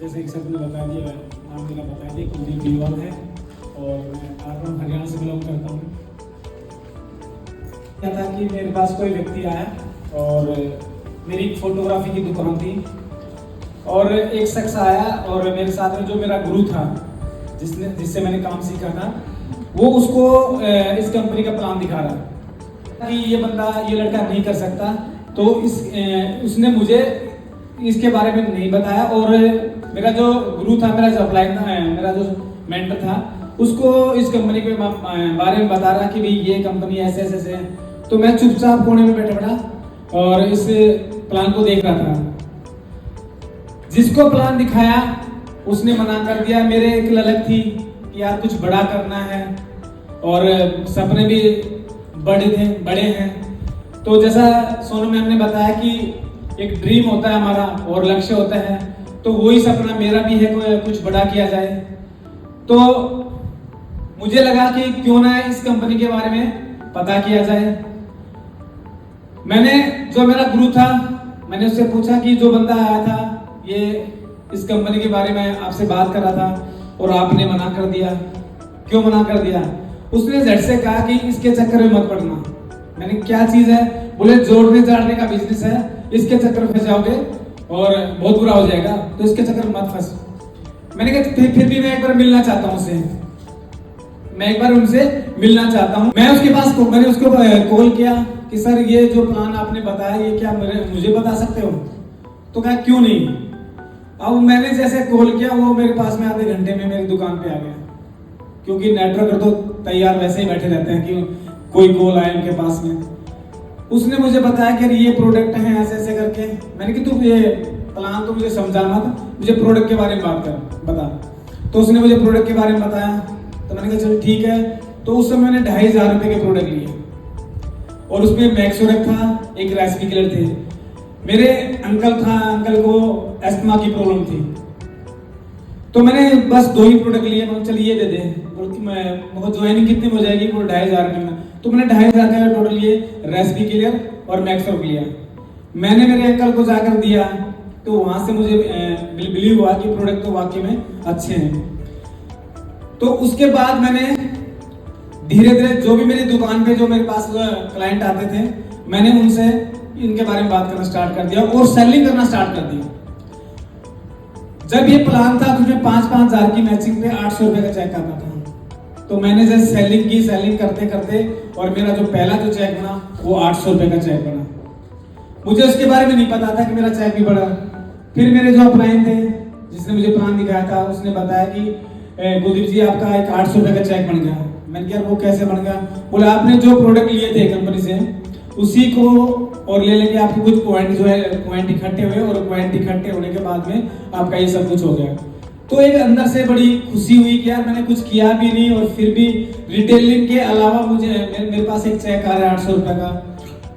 जैसे कि सबने बता दिया, नाम मेरा बता दिया, कुलदीप बिलवाल है और मैं आरम हरियाणा से बिलोंग करता हूँ। क्या था कि मेरे पास कोई व्यक्ति आया और मेरी फोटोग्राफी की दुकान थी और एक शख्स आया और मेरे साथ में जो मेरा गुरु था जिससे मैंने काम सीखा था, वो उसको इस कंपनी का प्लान दिखा रहा कि ये बंदा, ये लड़का नहीं कर सकता। तो उसने मुझे इसके बारे में नहीं बताया और मेरा जो गुरु था, मेरा जो अपलाइन था, मेरा जो मेंटर था, उसको इस कंपनी के बारे में बता रहा कि भाई ये कंपनी ऐसे ऐसे ऐसे है। तो मैं चुपचाप कोने में बैठा पड़ा और इस प्लान को देख रहा था। जिसको प्लान दिखाया उसने मना कर दिया। मेरे एक ललक थी कि यार कुछ बड़ा करना है और सपने भी बड़े हैं। तो जैसा सोनू मैम ने बताया कि एक ड्रीम होता है हमारा और लक्ष्य होता है, तो वही सपना मेरा भी है, कुछ बड़ा किया जाए। तो मुझे लगा कि क्यों ना इस कंपनी के बारे में पता किया जाए। मैंने, जो मेरा गुरु था, मैंने उससे पूछा कि जो बंदा आया था ये इस कंपनी के बारे में आपसे बात कर रहा था और आपने मना कर दिया, क्यों मना कर दिया? उसने झट से कहा कि इसके चक्कर में मत पड़ना। मैंने, क्या चीज है? बोले जोड़ने जाड़ने का बिजनेस है, इसके चक्कर में फंस जाओगे और बहुत बुरा हो जाएगा, तो इसके चक्कर में मत फंस। मैंने कहा फिर भी मैं एक बार मिलना चाहता हूँ उससे, मैं एक बार उनसे मिलना चाहता हूँ। मैं उसके पास मैंने उसको कॉल किया कि सर ये जो प्लान आपने बताया ये क्या मुझे बता सकते हो? तो कहा क्यों नहीं। अब मैंने जैसे कॉल किया, वो मेरे पास में आधे घंटे में मेरी दुकान पे आ गया, क्योंकि नेटवर्क तो तैयार वैसे ही बैठे रहते हैं कि कोई कॉल आए उनके पास में। उसने मुझे बताया कि ये प्रोडक्ट है ऐसे ऐसे करके। मैंने कहा तू ये प्लान तो मुझे समझा मत, मुझे प्रोडक्ट के बारे में बात कर बता। तो उसने मुझे प्रोडक्ट के बारे में बताया, तो मैंने कहा चल ठीक है। तो उस समय मैंने 2500 रुपए के प्रोडक्ट लिए और उसमें मैक्सोरेक था, एक रेसिपी किलर थे। मेरे अंकल को एस्थमा की प्रॉब्लम थी, तो मैंने बस 2 ही प्रोडक्ट लिए। मैंने चल ये दे दे, मुझे ज्वाइनिंग कितनी हो जाएगी? वो 2500 रुपए में। तो मैंने 2500 का टोटल लिए, रेसिपी क्लियर और मैक्सोरेक लिया। मैंने मेरे अंकल को जाकर दिया, तो वहां से मुझे बिलीव हुआ कि प्रोडक्ट तो वाकई में अच्छे हैं। तो उसके बाद मैंने धीरे धीरे जो भी मेरी दुकान पे जो मेरे पास क्लाइंट आते थे, मैंने उनसे इनके बारे में बात करना स्टार्ट कर दिया और सेलिंग करना स्टार्ट कर दिया। जब ये प्लान था तो उसमें 5-5 हजार की मैचिंग पे 800 रुपए का चेक आता था। तो मैंने जैसे सेलिंग करते करते और मेरा जो पहला जो चेक बना वो 800 रुपए का चेक बना। मुझे उसके बारे में नहीं पता था कि मेरा चेक भी बढ़ा। फिर मेरे जो अपलाइन थे, जिसने मुझे प्लान दिखाया था, उसने बताया कि कुलदीप जी आपका एक 800 रुपए का चेक बन गया। मैंने कहा वो कैसे बन गया? बोले आपने जो प्रोडक्ट लिए थे कंपनी से उसी को और ले लेके आपके कुछ पॉइंट जो है पॉइंट इकट्ठे हुए और पॉइंट इकट्ठे होने के बाद में आपका ये सब कुछ हो गया। तो एक अंदर से बड़ी खुशी हुई कि यार मैंने कुछ किया भी नहीं और फिर भी रिटेलिंग के अलावा मुझे मेरे पास एक चेक आ रहा है 800 रुपए का।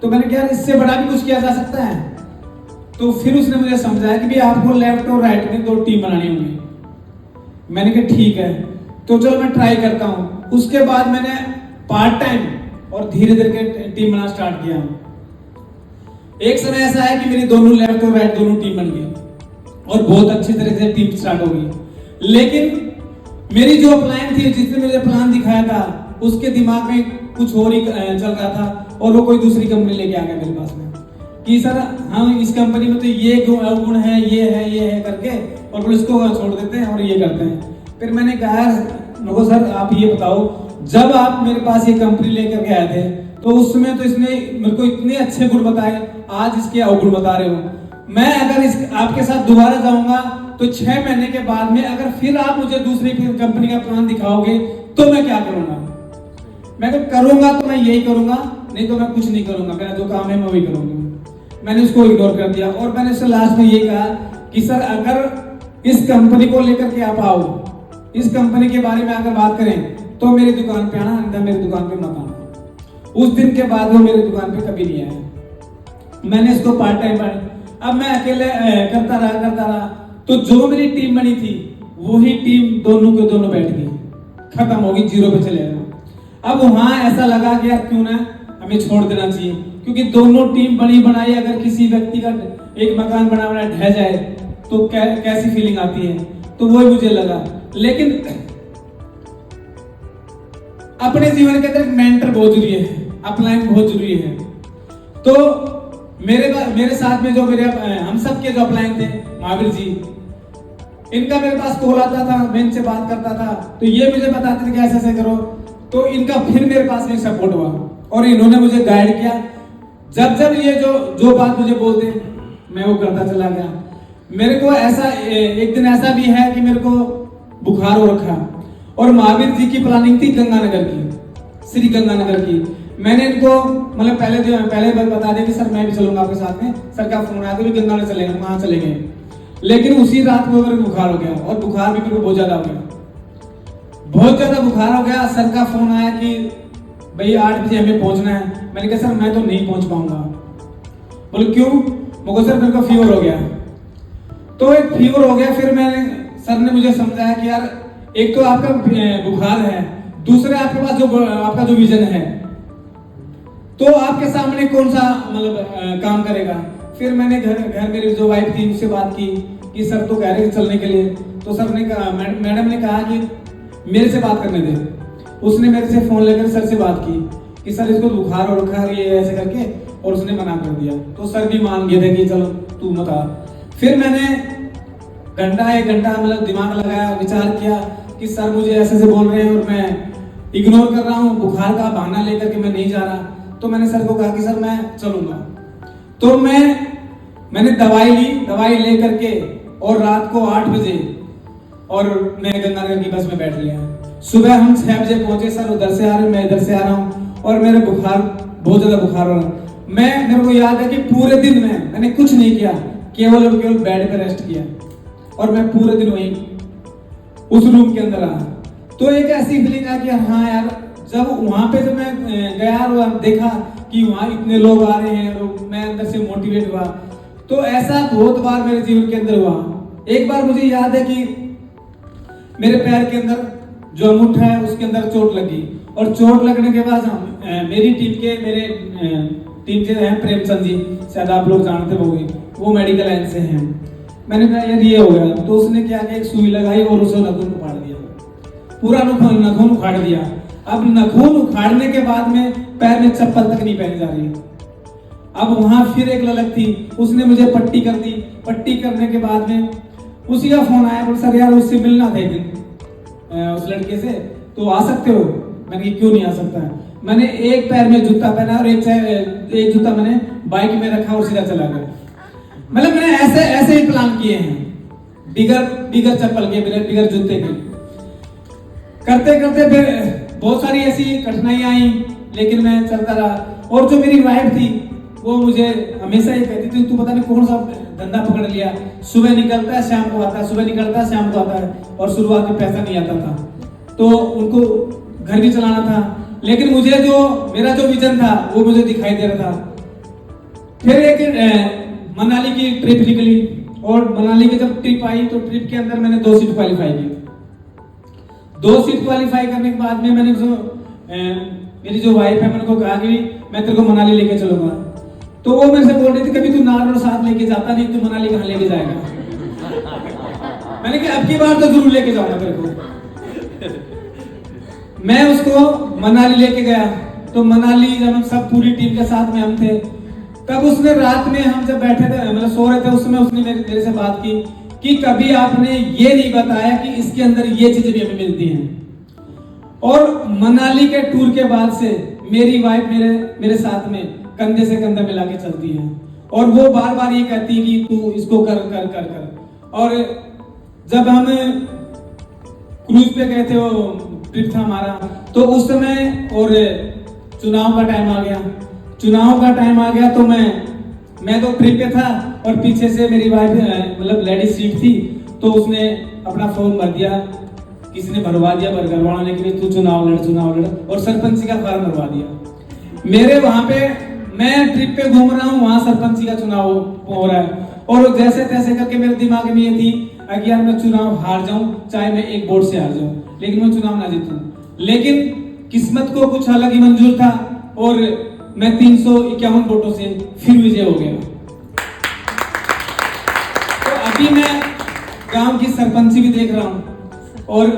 तो मैंने कहा इससे बड़ा भी कुछ किया जा सकता है। तो फिर उसने मुझे समझाया कि भाई आपको लेफ्ट और राइट में 2 टीम बनानी होगी। मैंने कहा ठीक है, तो चलो मैं ट्राई करता हूँ। उसके बाद मैंने पार्ट टाइम और धीरे धीरे टीम बनाना स्टार्ट किया। एक समय ऐसा है कि मेरी दोनों लेफ्ट और राइट दोनों टीम बन गई और बहुत अच्छी तरह से टीम स्टार्ट हो गई। लेकिन मेरी जो प्लान थी, जिसने मुझे प्लान दिखाया था, उसके दिमाग में कुछ और ही चल रहा था और वो कोई दूसरी कंपनी लेके आ गया मेरे पास में कि सर हम इस कंपनी में तो ये गुण है, ये है करके, और फिर इसको छोड़ देते हैं और ये करते हैं। फिर मैंने कहा नको सर आप ये बताओ, जब आप मेरे पास ये कंपनी लेकर के आए थे तो उस समय तो इसने मेरे को इतने अच्छे गुण बताए, आज इसके अवगुण बता रहे हो। मैं अगर आपके साथ दोबारा जाऊंगा तो 6 महीने के बाद में अगर फिर आप मुझे दूसरी कंपनी का प्लान दिखाओगे तो मैं क्या करूंगा? मैं तो करूंगा तो मैं यही करूंगा, नहीं तो मैं कुछ नहीं करूंगा, मेरा जो काम है मैं वही करूंगा। मैंने उसको इग्नोर कर दिया और मैंने उससे लास्ट में ये कहा कि सर अगर इस कंपनी को लेकर के आप आओ, इस कंपनी के बारे में अगर बात करें तो मेरी दुकान पे आना, अंदर मेरी दुकान पे मत आना। उस दिन के बाद वो मेरी दुकान पे कभी नहीं आया। मैंने इसको पार्ट टाइम अब मैं अकेले करता रहा। तो जो मेरी टीम बनी थी वही टीम दोनों के दोनों बैठ गई, खत्म होगी, 0 पे चले गए। अब वहां ऐसा लगा कि यार क्यों ना हमें छोड़ देना चाहिए, क्योंकि दोनों टीम बनी बनाई, अगर किसी व्यक्ति का एक मकान बना ढह जाए तो कैसी फीलिंग आती है, तो वही मुझे लगा। लेकिन अपने जीवन के अंदर मेंटर बहुत जरूरी है, अपलाइन बहुत जरूरी है। तो मेरे साथ में जो मेरे हम सब के जो अपलाइन थे, महावीर जी, इनका मेरे पास कॉल आता था, मैं इनसे बात करता था, तो ये मुझे बताते थे कि ऐसे ऐसे करो। तो इनका फिर मेरे पास में सपोर्ट हुआ और इन्होंने मुझे गाइड किया। जब जब ये जो बात मुझे बोलते मैं वो करता चला गया। मेरे को ऐसा एक दिन ऐसा भी है कि मेरे को बुखार हो रखा और महावीर जी की प्लानिंग थी गंगानगर की, श्री गंगानगर की। मैंने इनको मतलब पहले बता दिया कि सर मैं भी चलूंगा आपके साथ में। सर का फोन आया तो भी गंगानगर चलेंगे, वहां चलेंगे। लेकिन उसी रात में मेरे को बुखार हो गया और बुखार भी मेरे को बहुत ज्यादा हो गया, बहुत ज्यादा बुखार हो गया। सर का फोन आया कि भाई 8 बजे हमें पहुंचना है। मैंने कहा सर मैं तो नहीं पहुंच पाऊंगा। बोले क्यों? मुझे सर मेरे को फीवर हो गया। तो एक फीवर हो गया, फिर सर ने मुझे समझाया कि यार एक तो आपका बुखार है, दूसरे आपके पास जो आपका जो विजन है, तो आपके सामने कौन सा मतलब काम करेगा। फिर मैंने घर मेरी जो वाइफ थी उससे बात की कि सर तो कह रहे हैं चलने के लिए। तो सर ने कहा, मैडम ने कहा कि मेरे से बात करने दे। उसने मेरे से फोन लेकर सर से बात की कि सर इसको बुखार हो रखा है, ये ऐसे करके, और उसने मना कर दिया। तो सर भी मान गए थे कि चलो तू मत आ। फिर मैंने एक घंटा मतलब दिमाग लगाया, विचार किया कि सर मुझे ऐसे से बोल रहे हैं और मैं इग्नोर कर रहा हूँ, बुखार का बहाना लेकर के मैं नहीं जा रहा। तो मैंने सर को कहा कि सर मैं चलूंगा। तो मैंने दवाई ले करके और रात को 8 बजे और मैं गंगानगर की बस में बैठ लिया। सुबह हम 6 बजे पहुंचे। सर उधर से आ रहे, मैं इधर से आ रहा हूँ और मेरे बुखार बहुत ज्यादा बुखार हो रहा। मेरे को याद है कि पूरे दिन में मैंने कुछ नहीं किया, केवल बेड पे रेस्ट किया और मैं पूरे दिन वहीं उस रूम के अंदर रहा। तो एक ऐसी फीलिंग आई कि हाँ यार, जब वहां पे जब मैं गया और देखा कि वहां इतने लोग आ रहे हैं और मैं अंदर से मोटिवेट हुआ। तो ऐसा बहुत बार मेरे जीवन के अंदर हुआ। एक बार मुझे याद है कि मेरे पैर के अंदर जो अंगूठा है उसके अंदर चोट लगी और चोट लगने के बाद मेरी टीम के हैं प्रेमचंद जी, शायद आप लोग जानते होंगे, वो मेडिकल लाइन से हैं। मैंने कहा यार ये हो गया। तो उसने क्या किया, एक सुई लगाई और उसे नाखून उखाड़ दिया, पूरा नाखून उखाड़ दिया। अब नाखून उखाड़ने के बाद में पैर में चप्पल तक नहीं पहनी जा रही। अब वहां फिर एक ललक थी, उसने मुझे पट्टी कर दी। पट्टी करने के बाद में उसी का फोन आया, बोल सर यार उससे मिलना था एक दिन, उस लड़के से, तो आ सकते हो? मैंने क्यों नहीं आ सकता है। मैंने एक पैर में जूता पहना और एक जूता मैंने बाइक में रखा और सीधा चला गया। मतलब मैंने ऐसे ही प्लान किए हैं, बिगर चप्पल के, बिगर जूते के। करते करते फिर बहुत सारी ऐसी कठिनाइयां आई, लेकिन मैं चलता रहा। और जो मेरी वाइफ थी वो मुझे हमेशा ये कहती थी, तू पता नहीं कौन सा धंधा पकड़ लिया, सुबह निकलता है शाम को आता है, सुबह निकलता है शाम को आता है। और शुरुआत में पैसा नहीं आता था तो उनको घर भी चलाना था, लेकिन मुझे मेरा जो विजन था वो मुझे दिखाई दे रहा था। फिर एक मनाली की ट्रिप निकली और मनाली की जब ट्रिप आई तो ट्रिप के अंदर मैंने 2 सीट क्वालिफाई की। 2 सीट क्वालिफाई करने के बाद में मैंने मेरी जो वाइफ है, मैंने को कहा कि मैं तेरे को मनाली लेके चलूंगा। तो वो मेरे से बोल रही थी, कभी तू नार साथ लेके जाता नहीं, तू मनाली कहाँ लेके जाएगा। मैंने कहा अब की बार तो जरूर लेके जाऊंगा तेरे को। मैं उसको मनाली लेके गया। तो मनाली जब हम सब पूरी टीम के साथ में हम थे, तब उसने रात में हम जब बैठे थे, मतलब सो रहे थे, उसमें उसने मेरे से बात की कि कभी आपने ये नहीं बताया कि इसके अंदर ये चीजें भी हमें मिलती हैं। और मनाली के टूर के बाद से मेरी वाइफ मेरे साथ में कंधे से कंधा मिला के चलती है और वो बार बार ये कहती है कि तू इसको कर कर कर कर। और जब हम क्रूज पे गए थे, वो ट्रिप था हमारा, तो उस समय और चुनाव का टाइम आ गया। तो मैं तो ट्रिप पे था और पीछे से मेरी वाइफ मतलब लेडीज सीट थी, तो उसने अपना फॉर्म भर दिया, किसी ने भरवा दिया घर वालों के लिए, तू चुनाव लड़, और सरपंची का फॉर्म भरवा दिया। मेरे वहां पे मैं ट्रिप पे घूम रहा हूँ, वहां सरपंची का चुनाव हो रहा है और जैसे तैसे करके मेरे दिमाग में ये थी कि यार मैं चुनाव हार जाऊं, चाहे मैं एक वोट से हार जाऊं, लेकिन मैं चुनाव ना जीतूं। लेकिन किस्मत को कुछ अलग ही मंजूर था और मैं 351 वोटों से फिर विजय हो गया। तो अभी मैं गांव की सरपंची भी देख रहा हूँ और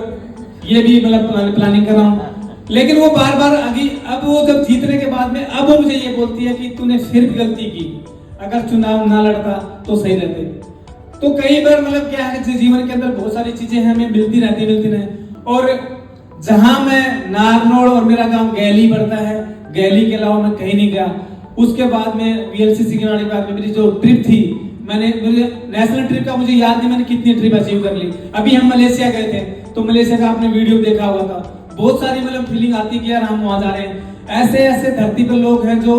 ये भी मतलब प्लानिंग कर रहा हूँ, लेकिन वो बार बार अब वो जब जीतने के बाद में अब वो मुझे ये बोलती है कि तूने फिर भी गलती की, अगर चुनाव ना लड़ता तो सही रहते। तो कई बार मतलब क्या है, जीवन के अंदर बहुत सारी चीजें हमें मिलती रहती और जहां मैं नारनौल और मेरा गांव गैली पड़ता है, गैली के अलावा मैं कहीं नहीं गया। उसके बाद में वीएलसीसी के बाद में मेरी जो ट्रिप थी, मुझे नेशनल ट्रिप का मुझे याद नहीं मैंने कितनी ट्रिप अचीव कर ली। अभी हम मलेशिया गए थे, तो मलेशिया का आपने वीडियो देखा हुआ था, बहुत सारी मतलब फीलिंग आती कि यार हम वहां जा रहे हैं। ऐसे ऐसे धरती पर लोग हैं जो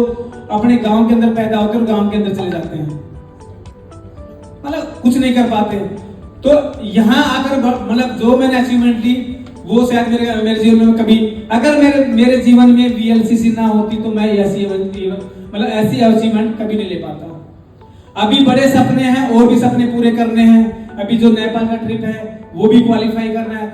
अपने गांव के अंदर पैदा होकर गांव के अंदर चले जाते हैं, मतलब कुछ नहीं कर पाते। तो यहाँ आकर मतलब जो मैंने अचीवमेंट ली वो शायद मेरे जीवन में कभी, अगर मेरे जीवन में वीएलसीसी ना होती तो मैं ऐसी अचीवमेंट कभी नहीं ले पाता। अभी बड़े सपने हैं और भी सपने पूरे करने हैं। अभी जो नेपाल का ट्रिप है वो भी क्वालिफाई करना है।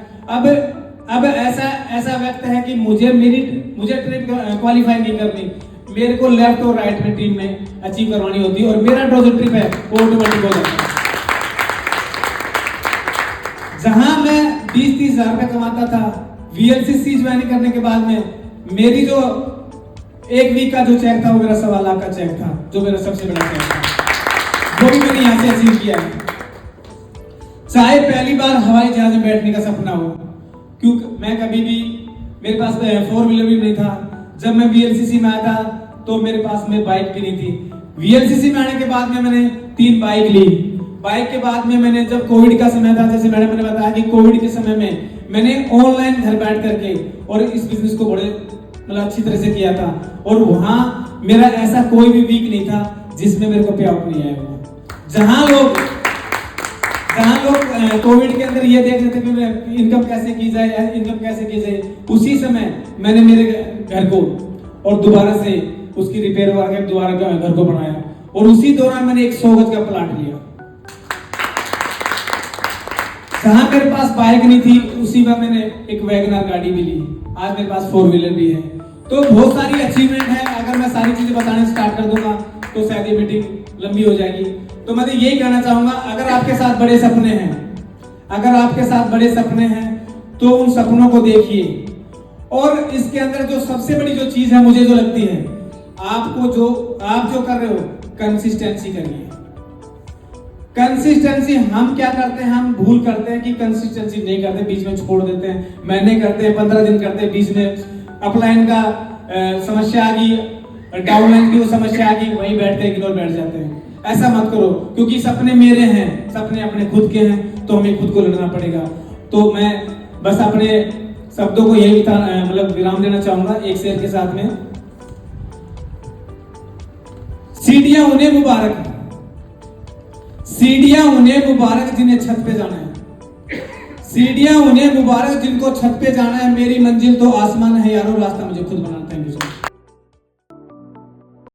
अब ऐसा वक्त है कि मुझे ट्रिप क्वालिफाई नहीं करनी, मेरे को लेफ्ट और राइट में टीम में अचीव करवानी होती है और मेरा जो ट्रिप है वो ऑटोमेटिक हो जाता है। जहां मैं 20-30 हजार रुपए कमाता था, वीएलसीसी ज्वाइन करने के बाद में मेरी जो एक वीक का जो चेक था वो मेरा 1.25 लाख का चेक था, जो मेरा सबसे बड़ा चेक था, वो भी मैंने यहाँ से अचीव किया है। चाहे पहली बार हवाई जहाज में बैठने का सपना हो, क्योंकि मैं कभी भी, मेरे पास 4 व्हीलर भी नहीं था। जब मैं वीएलसीसी में आया था तो मेरे पास में बाइक भी नहीं थी। वीएलसीसी में आने के बाद में मैंने 3 बाइक ली। बाइक के बाद में मैंने, जब कोविड का समय था, जैसे मैडम ने बताया कि कोविड के समय में मैंने ऑनलाइन घर बैठ करके और इस बिजनेस को बड़े मतलब अच्छी तरह से किया था और वहां मेरा ऐसा कोई भी वीक नहीं था जिसमें मेरे को पे आउट नहीं आया हुआ। जहां लोग कोविड के अंदर ये देख रहे थे कि इनकम कैसे की जाए, उसी समय मैंने मेरे घर को और दोबारा से उसकी रिपेयर करके दोबारा घर को बनाया और उसी दौरान मैंने एक 100 गज का प्लाट लिया। जहां मेरे पास बाइक नहीं थी उसी में मैंने एक वैगनर गाड़ी भी ली। आज मेरे पास 4 व्हीलर भी है। तो बहुत सारी अचीवमेंट है। अगर मैं सारी चीजें बताने स्टार्ट कर दूंगा तो शायद ये मीटिंग लंबी हो जाएगी। तो मैं तो यही कहना चाहूंगा, अगर आपके साथ बड़े सपने हैं तो उन सपनों को देखिए। और इसके अंदर जो सबसे बड़ी जो चीज है, मुझे जो लगती है, आप जो कर रहे हो, कंसिस्टेंसी करिए। कंसिस्टेंसी हम क्या करते हैं, हम भूल करते हैं कि कंसिस्टेंसी नहीं करते, बीच में छोड़ देते हैं। महीने करते हैं, 15 दिन करते हैं, बीच में अपलाइन का समस्या आ गई, डाउनलाइन की वो समस्या आ गई, वहीं बैठते हैं, इग्नोर बैठ जाते हैं। ऐसा मत करो, क्योंकि सपने मेरे हैं, सपने अपने खुद के हैं, तो हमें खुद को लड़ना पड़ेगा। तो मैं बस अपने शब्दों को यही मतलब विराम देना चाहूंगा एक शेर के साथ में। सीढ़ियां उन्हें मुबारक जिन्हें छत पे जाना है। सीढ़ियां उन्हें मुबारक जिनको छत पे जाना है। मेरी मंजिल तो आसमान है यारो, रास्ता मुझे खुद बनाना। Thank you.